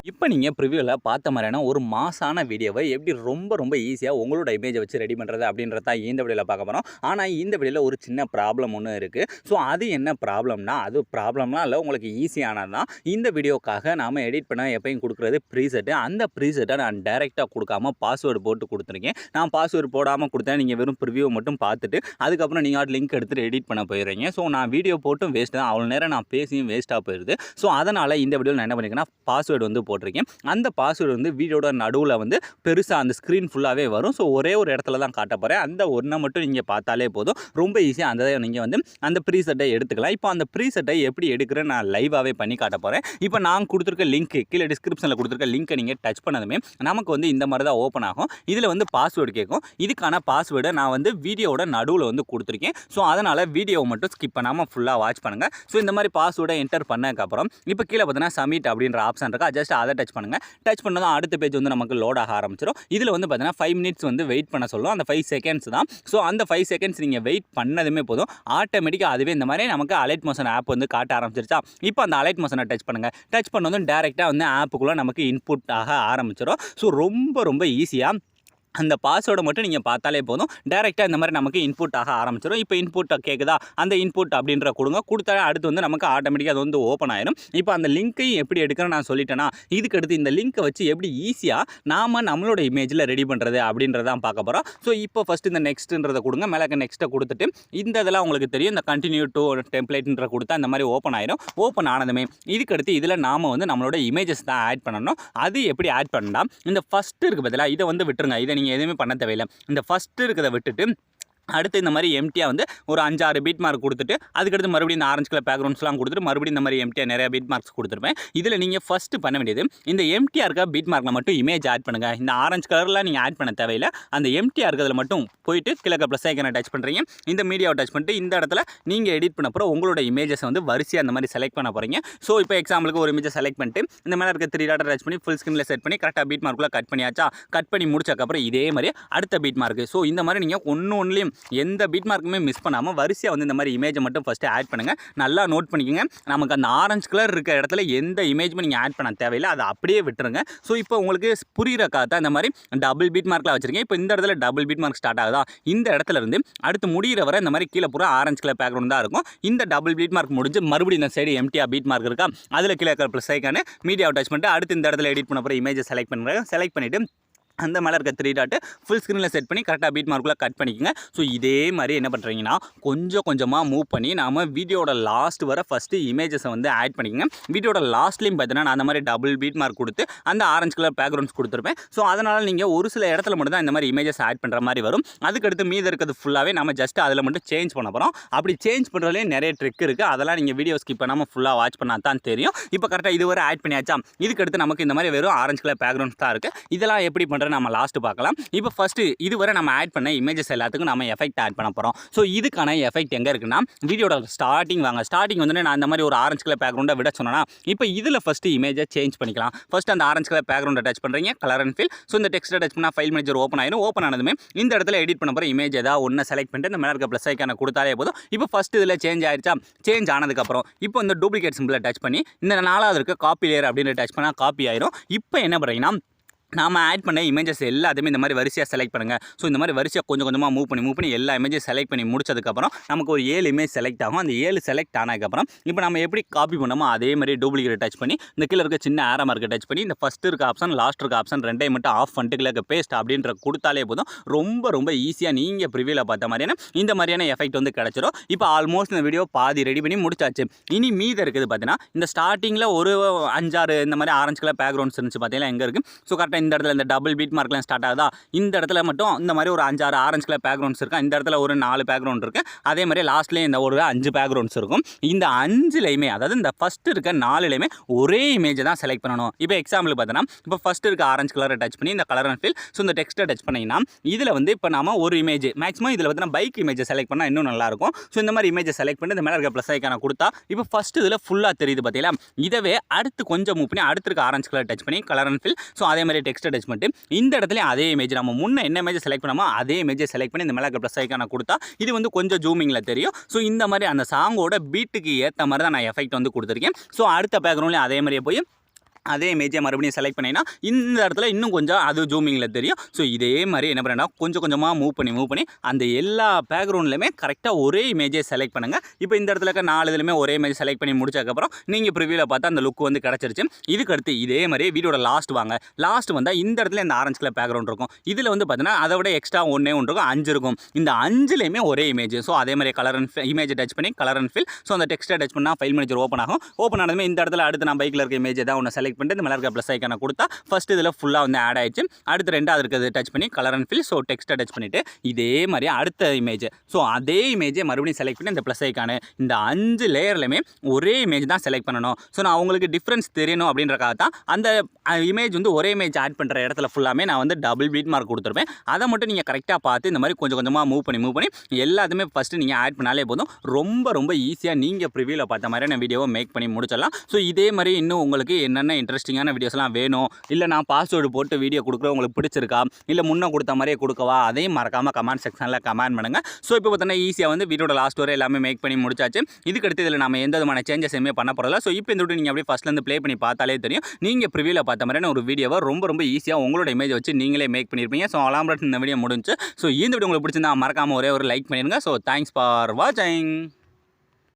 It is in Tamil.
இப்போ நீங்க ப்ரிவியூல பார்த்த மாரியான ஒரு மாஸான வீடியோவை எப்படி ரொம்ப ஈஸியா உங்களோட இமேஜ வச்சு ரெடி பண்றது அப்படின்றத தான் இந்த வீடியோல பார்க்க போறோம். ஆனா இந்த வீடியோல ஒரு சின்ன ப்ராப்ளம் ஒண்ணு இருக்கு. ஸோ அது என்ன ப்ராப்ளம்னா, அது ப்ராப்ளம்லாம் இல்ல, உங்களுக்கு ஈஸியானது தான். இந்த வீடியோக்காக நாம எடிட் பண்ண எப்பயும் குடுக்குறது ப்ரீசெட். அந்த ப்ரீசெட்டை நான் டைரக்ட்டா குடுக்காம பாஸ்வேர்ட் போட்டு குடுத்துருக்கேன். நான் பாஸ்வேர்ட் போடாம குடுத்தேன். நீங்க வெறும் ப்ரிவியூ மட்டும் பார்த்துட்டு அதுக்கப்புறம் நீங்க லிங்க் எடுத்துட்டு எடிட் பண்ண போயிடுறீங்க. ஸோ நான் வீடியோ போட்டும் வேஸ்ட் தான். அவ்வளோ நேரம் நான் பேசியும் வேஸ்ட்டா போயிருது. ஸோ அதனால இந்த வீடியோல நான் என்ன பண்ணிருக்கேன்னா பாஸ்வேர்ட் வந்து போட்டிருக்கேன். அந்த பாஸ்வேர்டு வந்து வீடியோட நடுவில் வந்து பெருசாக அந்த ஸ்க்ரீன் ஃபுல்லாகவே வரும். ஸோ ஒரே ஒரு இடத்துல தான் காட்ட போகிறேன். அந்த ஒன்றை மட்டும் நீங்கள் பார்த்தாலே போதும். ரொம்ப ஈஸியாக அந்த நீங்கள் வந்து அந்த ப்ரீசெட்டை எடுத்துக்கலாம். இப்போ அந்த ப்ரீசெட்டை எப்படி எடுக்கிறேன்னு நான் லைவாகவே பண்ணி காட்ட போகிறேன். இப்போ நான் கொடுத்துருக்க லிங்க் கீழே டிஸ்கிரிப்ஷனில் கொடுத்துருக்க லிங்க்கை நீங்கள் டச் பண்ணதுமே நமக்கு வந்து இந்த மாதிரி தான் ஓப்பன் ஆகும். இதில் வந்து பாஸ்வேர்டு கேட்கும். இதுக்கான பாஸ்வேர்டை நான் வந்து வீடியோட நடுவில் வந்து கொடுத்துருக்கேன். ஸோ அதனால் வீடியோவை மட்டும் ஸ்கிப் பண்ணாமல் ஃபுல்லாக வாட்ச் பண்ணுங்கள். ஸோ இந்த மாதிரி பாஸ்வேர்டை என்டர் பண்ணதுக்கப்புறம் இப்போ கீழே பார்த்தீங்கன்னா சப்மிட் அப்படின்ற ஆப்ஷன் இருக்கா, ஜஸ்ட் அதை டச் பண்ணுங்கள். டச் பண்ணதும் அடுத்த பேஜ் வந்து நமக்கு லோட் ஆக ஆரம்பிச்சிடும். இதில் வந்து பார்த்தீங்கன்னா 5 மினிட்ஸ் வந்து வெயிட் பண்ண சொல்லும். அந்த 5 செகண்ட்ஸ் தான். ஸோ அந்த 5 செகண்ட்ஸ் நீங்கள் வெயிட் பண்ணதுமே போதும், ஆட்டோமேட்டிக்காக அதுவே இந்த மாதிரி நமக்கு அலைட் மோஷன் ஆப் வந்து காட்ட ஆரம்பிச்சிருச்சா. இப்போ அந்த அலைட் மோஷனை டச் பண்ணுங்கள். டச் பண்ணதும் டேரெக்டாக வந்து ஆப்புக்குள்ளே நமக்கு இன்புட் ஆக ஆரம்பிச்சிடும். ஸோ ரொம்ப ஈஸியாக அந்த பாஸ்வேர்டை மட்டும் நீங்கள் பார்த்தாலே போதும், டேரெக்டாக இந்த மாதிரி நமக்கு இன்புட் ஆக ஆரம்பிச்சிடும். இப்போ இன்புட் கேட்குதா, அந்த இன்புட் அப்படின்ற கொடுத்தா அடுத்து வந்து நமக்கு ஆட்டோமேட்டிக்காக அது வந்து ஓப்பன் ஆயிடும். இப்போ அந்த லிங்க்கையும் எப்படி எடுக்கிறேன்னு நான் சொல்லிட்டேன்னா, இதுக்கு அடுத்து இந்த லிங்க்கை வச்சு எப்படி ஈஸியாக நம்மளோட இமேஜில் ரெடி பண்ணுறது அப்படின்றதான் பார்க்க போகிறோம். ஸோ இப்போ ஃபஸ்ட்டு இந்த நெக்ஸ்ட்டுன்றதை கொடுங்க. மேலே நெக்ஸ்ட்டை கொடுத்துட்டு இந்த இதெல்லாம் உங்களுக்கு தெரியும், இந்த கண்டினியூ டு டெம்ப்ளேட்ன்ற கொடுத்தா இந்த மாதிரி ஓப்பன் ஆயிடும். ஓப்பன் ஆனதுமே இதுக்கு அடுத்து இதில் நாம் வந்து நம்மளோட இமேஜஸ் தான் ஆட் பண்ணணும். அது எப்படி ஆட் பண்ணலாம், இந்த ஃபஸ்ட்டு இருக்குது பதிலாக இதை வந்து விட்டுருங்க. இதை நீங்கள் எதுவுமே பண்ண தேவையில்லை. இந்த ஃபஸ்ட்டு இருக்கிறத விட்டுட்டு அடுத்து இந்த மாதிரி எம்டியாக வந்து ஒரு 5-6 பீட் மார்க் கொடுத்துட்டு அதுக்கடுத்து மறுபடியும் இந்த ஆரஞ்சு கலர் பேக்ரவுண்ட்ஸ்லாம் கொடுத்துட்டு மறுபடியும் இந்த மாதிரி எம்டியாக நிறைய பீட் மார்க்ஸ் கொடுத்துருப்பேன். இதில் நீங்கள் ஃபஸ்ட்டு பண்ண வேண்டியது, இந்த எம்டியாக இருக்க பீட் மார்க்கில் மட்டும் இமேஜ் ஆட் பண்ணுங்கள். இந்த ஆரஞ்சு கலர்லாம் நீங்கள் ஆட் பண்ண தேவையில்லை. அந்த எம்டியாக இருக்கிறதுல மட்டும் போயிட்டு கிழக்க ப்ளஸ் ஐக்கனை டச் பண்ணுறீங்க. இந்த மீடியாவை டச் பண்ணிட்டு இந்த இடத்துல நீங்கள் எடிட் பண்ண போகிற உங்களோட இமேஜஸ் வந்து வரிசையாக அந்த மாதிரி செலக்ட் பண்ண போகிறீங்க. ஸோ இப்போ எக்ஸாம்பிளுக்கு ஒரு இமேஜை செலக்ட் பண்ணிட்டு இந்த மேலே இருக்க 3 டாட்டை டச் பண்ணி ஃபுல் ஸ்க்ரீனில் செட் பண்ணி கரெக்டாக பீட் மார்க்குள்ள கட் பண்ணியாச்சா. கட் பண்ணி முடிச்சக்கப்புறம் இதே மாதிரி அடுத்த பீட் மார்க்கு. ஸோ இந்த மாதிரி நீங்கள் ஒன்றும் எந்த பீட் மார்க்குமே மிஸ் பண்ணாமல் வரிசையாக வந்து இந்த மாதிரி இமேஜை மட்டும் ஃபஸ்ட்டு ஆட் பண்ணுங்கள். நல்லா நோட் பண்ணிக்கோங்க, நமக்கு அந்த ஆரஞ்சு கலர் இருக்க இடத்துல எந்த இமேஜுமே நீங்கள் ஆட் பண்ண தேவையில்லை, அதை அப்படியே விட்டுருங்க. ஸோ இப்போ உங்களுக்கு புரிகிறக்காக தான் இந்த மாதிரி டபுள் பீட் மார்க்கில் வச்சுருக்கேன். இப்போ இந்த இடத்துல டபுள் பீட் மார்க் ஸ்டார்ட் ஆகுதா, இந்த இடத்துல இருந்து அடுத்து முடிகிற வரை இந்த மாதிரி கீழே பூரா ஆரஞ்சு கலர் பேக்ரவுண்ட் தான் இருக்கும். இந்த டபுள் பீட் மார்க் முடிஞ்சு மறுபடியும் இந்த சைடு எம்டிஆர் பீட் மார்க் இருக்கா, அதில் கீழே ப்ளஸ் ஐக்கானு மீடியாவை டச் பண்ணிட்டு அடுத்து இந்த இடத்துல எடிட் பண்ண போகிற இமேஜை செலக்ட் பண்ணுறேன். செலக்ட் பண்ணிவிட்டு அந்த மேலே இருக்க 3 டாட்டு ஃபுல் ஸ்க்ரீனில் செட் பண்ணி கரெக்டாக பீட் மார்க்குள்ளே கட் பண்ணிக்கோங்க. ஸோ இதே மாதிரி என்ன பண்ணுறீங்கன்னா கொஞ்சமாக மூவ் பண்ணி நாம் வீடியோட லாஸ்ட் வர ஃபஸ்ட்டு இமேஜஸை வந்து ஆட் பண்ணிக்கோங்க. வீடியோட லாஸ்ட்லேயும் பார்த்தீங்கன்னா நான் அந்த மாதிரி டபுள் பீட் மார்க் கொடுத்து அந்த ஆரஞ்சு கலர் பேக்ரவுண்ட்ஸ் கொடுத்துருப்பேன். ஸோ அதனால் நீங்கள் ஒரு சில இடத்துல மட்டும் தான் இந்த மாதிரி இமேஜஸ் ஆட் பண்ணுற மாதிரி வரும். அதுக்கடுத்து மீது இருக்கிறது ஃபுல்லாகவே நம்ம ஜஸ்ட் அதில் மட்டும் சேஞ்ச் பண்ண போகிறோம். அப்படி சேஞ்ச் பண்ணுறதுலேயே நிறைய ட்ரிக் இருக்குது. அதெல்லாம் நீங்கள் வீடியோ ஸ்கிப் பண்ணாமல் ஃபுல்லாக வாட்ச் பண்ணால் தான் தெரியும். இப்போ கரெக்டாக இதுவரை ஆட் பண்ணியாச்சா. இதுக்கடுத்து நமக்கு இந்த மாதிரி வெறும் ஆரஞ்சு கலர் பேக்ரவுண்ட்ஸ் தான் இருக்குது. இதெல்லாம் எப்படி பண்ணுறது நம்ம லாஸ்ட்டு பார்க்கலாம். இப்போ ஃபஸ்ட்டு இதுவரை நம்ம ஆட் பண்ண இமேஜஸ் எல்லாத்துக்கும் நம்ம எஃபெக்ட் ஆட் பண்ண போகிறோம். ஸோ இதுக்கான எஃபெக்ட் எங்கே இருக்குன்னா வீடியோட ஸ்டார்டிங் வாங்க. ஸ்டார்டிங் வந்து நான் இந்த மாதிரி ஒரு ஆரஞ்சு கலர் பேக்ரவுண்டை விட சொன்னேன்னா, இப்போ இதில் ஃபஸ்ட்டு இமேஜை சேஞ்ச் பண்ணிக்கலாம். ஃபஸ்ட்டு அந்த ஆரஞ்சு கலர் பேக்ரவுண்டை டச் பண்ணுறீங்க, கலர் அண்ட் ஃபில். ஸோ இந்த டெக்ஸ்ட்டை டச் பண்ணால் ஃபைல் மேனேஜர் ஓப்பன் ஆயிடும். ஓப்பன் ஆனதுமே இந்த இடத்துல எடிட் பண்ண போகிற இமேஜ் ஏதாவது ஒன்று செலக்ட் பண்ணிட்டு இந்த மேலே இருக்க ப்ளஸ் ஐக்கானை கொடுத்தாலே போதும். இப்போ ஃபஸ்ட்டு இதில் சேஞ்ச் ஆயிடுச்சா. சேஞ்ச் ஆனதுக்கப்புறம் இப்போ இந்த டூப்ளிகேட் சிம்பிளை டச் பண்ணி இந்த 4வது இருக்க காப்பி லேயர் அப்படின்னு டச் பண்ணால் காப்பி ஆயிடும். இப்போ என்ன பண்ணுறீங்கன்னா நாம் ஆட் பண்ண இமேஜஸ் எல்லாத்தையுமே இந்த மாதிரி வரிசையாக செலக்ட் பண்ணுங்கள். ஸோ இந்த மாதிரி வரிசையாக கொஞ்சமாக மூவ் பண்ணி எல்லா இமேஜஸ் செலக்ட் பண்ணி முடிச்சதுக்கப்புறம் நமக்கு ஒரு 7 இமேஜ் செலக்ட் ஆகும். அந்த 7 செலக்ட் ஆனதுக்கப்புறம் இப்போ நம்ம எப்படி காப்பி பண்ணோமோ அதே மாதிரி டூப்ளிகேட் டச் பண்ணி இந்த கீழே இருக்க சின்ன ஆரோ மார்க்கை டச் பண்ணி இந்த ஃபஸ்ட்டு இருக்க ஆப்ஷன் லாஸ்ட் இருக்க ஆப்ஷன் ரெண்டையும் மட்டும் ஆஃப் பண்ணிட்டு கீழே பேஸ்ட் அப்படின்ற கொடுத்தாலே போதும். ரொம்ப ஈஸியாக நீங்கள் ப்ரிவியூவில் பார்த்த மாதிரியான இந்த மாதிரியான எஃபெக்ட் வந்து கிடச்சிரும். இப்போ ஆல்மோஸ்ட் இந்த வீடியோ பாதி ரெடி பண்ணி முடிச்சாச்சு. இனி மீது இருக்குது பார்த்தீங்கன்னா இந்த ஸ்டார்டிங்கில் ஒரு 5-6 இந்த மாதிரி ஆரஞ்சு கலர் பேக்ரவுண்ட்ஸ் இருந்துச்சு பார்த்தீங்கன்னா எங்கே இருக்குது. ஸோ கரெக்டாக இந்த இடத்துல இந்த டபுள் பீட் மார்க்லாம் ஸ்டார்ட் ஆகுதா. இந்த இடத்துல மட்டும் இந்த மாதிரி ஒரு 5-6 ஆரஞ்சு கலர் பேக்ரவுண்ட்ஸ் இருக்குது. இந்த இடத்துல ஒரு 4 பேக்ரவுண்ட் இருக்குது. அதே மாதிரி லாஸ்ட்லேயும் இந்த ஒரு 5 பேக்ரவுண்ட்ஸ் இருக்கும். இந்த 5லையுமே அதாவது இந்த ஃபஸ்ட்டு இருக்க 4லையுமே ஒரே இமேஜை தான் செலக்ட் பண்ணணும். இப்போ எக்ஸாம்பிள் பார்த்தோன்னா இப்போ ஃபஸ்ட்டு இருக்க ஆரஞ்சு கலரை டச் பண்ணி இந்த கலர் அண்ட் ஃபில். ஸோ இந்த டெக்ஸ்ட்டை டச் பண்ணிங்கன்னா இதில் வந்து இப்போ நாம ஒரு இமேஜ் மேக்ஸிமம் இதில் வந்து பைக் இமேஜை செலக்ட் பண்ணால் இன்னும் நல்லாயிருக்கும். ஸோ இந்த மாதிரி இமேஜை செலக்ட் பண்ணி இந்த மேலே இருக்க ப்ளஸ் ஐக்கான கொடுத்தா இப்போ ஃபஸ்ட்டு இதில் ஃபுல்லாக தெரியுது பார்த்தீங்களா. இதவே அடுத்து கொஞ்சம் மூவ் பண்ணி அடுத்து இருக்க ஆரஞ்சு கலர் டச் பண்ணி கலர் அண்ட் ஃபில். ஸோ அதே மாதிரி டெக்ஸ்ட்டை டச் பண்ணிட்டு இந்த இடத்துல அதே இமேஜ் நம்ம முன்ன என்ன இமேஜ் செலக்ட் பண்ணாமோ அதே இமேஜை செலக்ட் பண்ணி இந்த மேலே ப்ளஸ் ஐக்கான கொடுத்தா இது வந்து கொஞ்சம் ஜூமிங்கில் தெரியும். ஸோ இந்த மாதிரி அந்த சாங்கோட பீட்டுக்கு ஏற்ற மாதிரி தான் நான் எஃபெக்ட் வந்து கொடுத்துருக்கேன். ஸோ அடுத்த பேக்ரவுண்ட்லேயும் அதே மாதிரியே போய் அதே இமேஜை மறுபடியும் செலக்ட் பண்ணிங்கன்னா இந்த இடத்துல இன்னும் கொஞ்சம் அது ஜூமிங்கில் தெரியும். ஸோ இதே மாதிரி என்ன பண்ணுறேன்னா கொஞ்சம் கொஞ்சமாக மூவ் பண்ணி அந்த எல்லா பேக்ரவுண்ட்லையுமே கரெக்டாக ஒரே இமேஜை செலக்ட் பண்ணுங்கள். இப்போ இந்த இடத்துல இருக்க 4 இதுலையுமே ஒரே இமேஜ் செலக்ட் பண்ணி முடிச்சதுக்கப்புறம் நீங்கள் ப்ரிவியூவில் பார்த்தா அந்த லுக் வந்து கிடச்சிருச்சு. இதுக்கு அடுத்து இதே மாதிரி வீடியோட லாஸ்ட் வாங்க. லாஸ்ட் வந்தால் இந்த இடத்துல இந்த ஆரஞ்சு கலர் பேக்ரவுண்ட் இருக்கும். இதில் வந்து பார்த்தீங்கன்னா அதை விட எக்ஸ்ட்ரா ஒன்று இருக்கும், 5 இருக்கும். இந்த 5லையுமே ஒரே இமேஜ். ஸோ அதே மாதிரி கலர் அண்ட் இமேஜ் டச் பண்ணி கலர் அண்ட் ஃபில். ஸோ அந்த டெக்ஸ்ட்டை டச் பண்ணால் ஃபைல் மேனேஜர் ஓப்பன் ஆகும். ஓப்பன் ஆனதுமே இந்த இடத்துல அடுத்து நான் பைக்கில் இருக்க இமேஜ் தான் ஒன்று செலக்ட் பண்ணிட்டு இந்த மேலே இருக்க ப்ளஸ் ஐக்கானை கொடுத்தா ஃபஸ்ட் இதில் ஃபுல்லாக வந்து ஆட் ஆயிடுச்சு. அடுத்து ரெண்டாவது இருக்கிறது டச் பண்ணி கலர் அண்ட் ஃபில். ஸோ டெக்ஸ்ட்டை டச் பண்ணிவிட்டு இதே மாதிரி அடுத்த இமேஜ். ஸோ அதே இமேஜை மறுபடியும் செலக்ட் பண்ணி இந்த ப்ளஸ் ஐக்கானு இந்த 5 லேயர்லையுமே ஒரே இமேஜ் தான் செலக்ட் பண்ணணும். ஸோ நான் உங்களுக்கு டிஃப்ரென்ஸ் தெரியணும் அப்படின்றக்காக தான் அந்த இமேஜ் வந்து ஒரே இமேஜ் ஆட் பண்ணுற இடத்துல ஃபுல்லாமே நான் வந்து டபுள் பீட் மார்க் கொடுத்துருப்பேன். அதை மட்டும் நீங்கள் கரெக்டாக பார்த்து இந்த மாதிரி கொஞ்சம் கொஞ்சமாக மூவ் பண்ணி எல்லாத்தையுமே ஃபஸ்ட்டு நீங்கள் ஆட் பண்ணாலே போதும். ரொம்ப ஈஸியாக நீங்கள் ப்ரிவியூவில் பார்த்த மாதிரி நான் வீடியோவை மேக் பண்ணி முடிச்சிடலாம். ஸோ இதே மாதிரி இன்னும் உங்களுக்கு என்னென்ன இன்ட்ரெஸ்டிங்கான வீடியோஸ்லாம் வேணும், இல்லை நான் பாஸ்வேர்டு போட்டு வீடியோ கொடுக்குறேன் உங்களுக்கு பிடிச்சிருக்கா, இல்லை முன்னே கொடுத்த மாதிரியே கொடுக்கவா, அதையும் மறக்காமல் கமெண்ட் செக்ஷனில் கமெண்ட் பண்ணுங்கள். ஸோ இப்போ பார்த்தீங்கன்னா ஈஸியாக வந்து வீடியோட லாஸ்ட் வரை எல்லாமே மேக் பண்ணி முடிச்சாச்சு. இதுக்கடுத்து இதில் நம்ம எந்த விதமான சேஞ்சஸ் எதுவுமே பண்ண போகிறதில்ல. ஸோ இப்போ இந்த வீடியோ நீங்கள் அப்படியே ஃபஸ்ட்லேருந்து ப்ளே பண்ணி பார்த்தாலே தெரியும். நீங்கள் ப்ரிவியூவில் பார்த்த மாதிரியான ஒரு வீடியோவை ரொம்ப ஈஸியாக உங்களோட இமேஜ் வச்சு நீங்களே மேக் பண்ணியிருப்பீங்க. ஸோ அலாம்ரட் இந்த வீடியோ முடிஞ்சு. ஸோ இந்த வீடியோ உங்களுக்கு பிடிச்சிருந்தா மறக்காமல் ஒரே ஒரு லைக் பண்ணிடுங்க. ஸோ தேங்க்ஸ் ஃபார் வாட்சிங்.